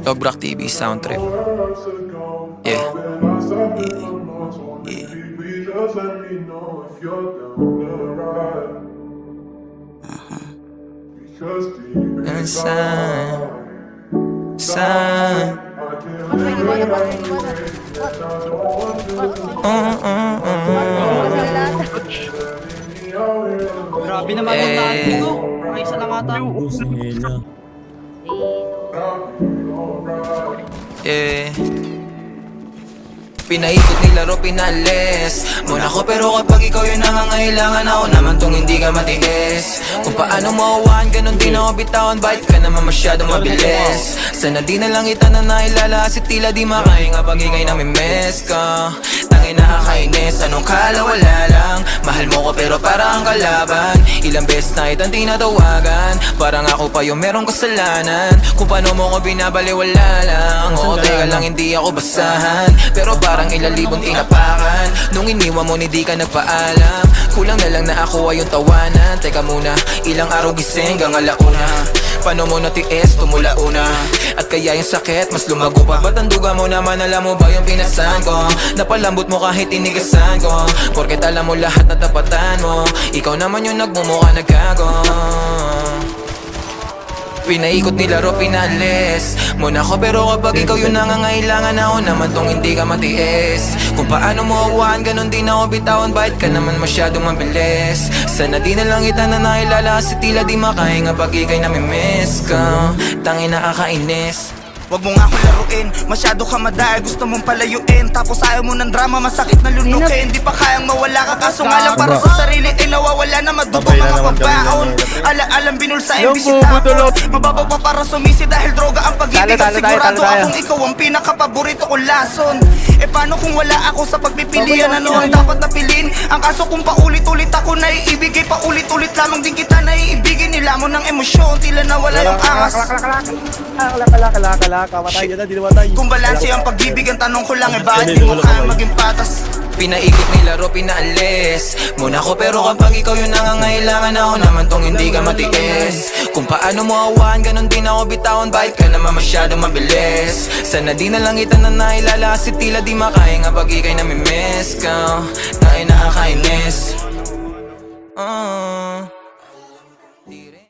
Dobrak TV Sound Trip. Yeah. Yeah. Inside. Inside. Grabe naman yung dati ko. Ay, isa lang ata. Pinaikot nilaro, pinalis muna ko, pero kapag ikaw yung nangangailangan, ako naman tong hindi ka matiis. Kung paano mawawaan, ganun din ako bitawan. Bakit ka naman masyadong mabilis? Sana di na lang kita na nailala, kasi tila di makahinga pag ikay namimiss ka. Tangin nakakainis, anong kala wala lang. Mahal mo ko pero parang kalaban. Ilang beses na itang tinatawagan, parang ako pa yung merong kasalanan. Kung paano mo ko binabaliwala lang. Oo, teka lang, hindi ako basahan, pero parang ilang libong tinapakan. Nung iniwan mo, hindi ka nagpaalam. Kulang na lang na ako ay yung tawanan. Teka muna, ilang araw gising hanggang alauna. Paano mo natiis, tumula una. At kaya yung sakit, mas lumago pa. Ba't ang duga mo naman, alam mo ba yung pinasan ko? Napalambot mo kahit inigasan ko, porket alam mo lahat na tapatan mo. Ikaw naman yung nagmumukha na gago. Pinaikot nilaro, pinalis muna ko, pero kapag ikaw yung nangangailangan, ako naman tong hindi ka matiis. Kung paano mo awaan, ganun din ako bitawan. Bakit ka naman masyadong mabilis? Sana di na lang kita na nailala, kasi tila di makahinga pag ikay namimiss ka. Tangin nakakainis. Wag mo nga ako laruin, masyado ka madaya, gusto mong palayuin. Tapos ayaw mo ng drama, masakit na lunukin. Di pa kayang mawala ka, kaso nga lang para sa sarili ay nawawala na madugo mga pabaon. Alam binulsa yung bisita, mababaw pa para sumisi dahil droga ang pag-ibig. At sigurado akong ikaw ang pinakapaborito kong lason. E paano kung wala ako sa pagpipilian? Ano ang dapat na piliin? Ang kaso kung paulit-ulit ako naiibigay, paulit-ulit lamang din kita naiibigin. Nilamon ng emosyon, tila nawala yung angas. Kamatay dyan na, di namatay. Kung balanse ang pag-ibig, ang tanong ko lang bakit di mo kaya maging patas? Pinaikot nilaro, pinaalis muna ko, pero kapag ikaw yung nangangailangan, ako naman tong hindi ka matiis. Kung paano mo awaan, ganun din ako bitawan. Bakit ka naman masyadong mabilis? Sana di na lang kita na nailala, kasi tila di makahinga pag ikay namimiss ka. Tayo nakakainis.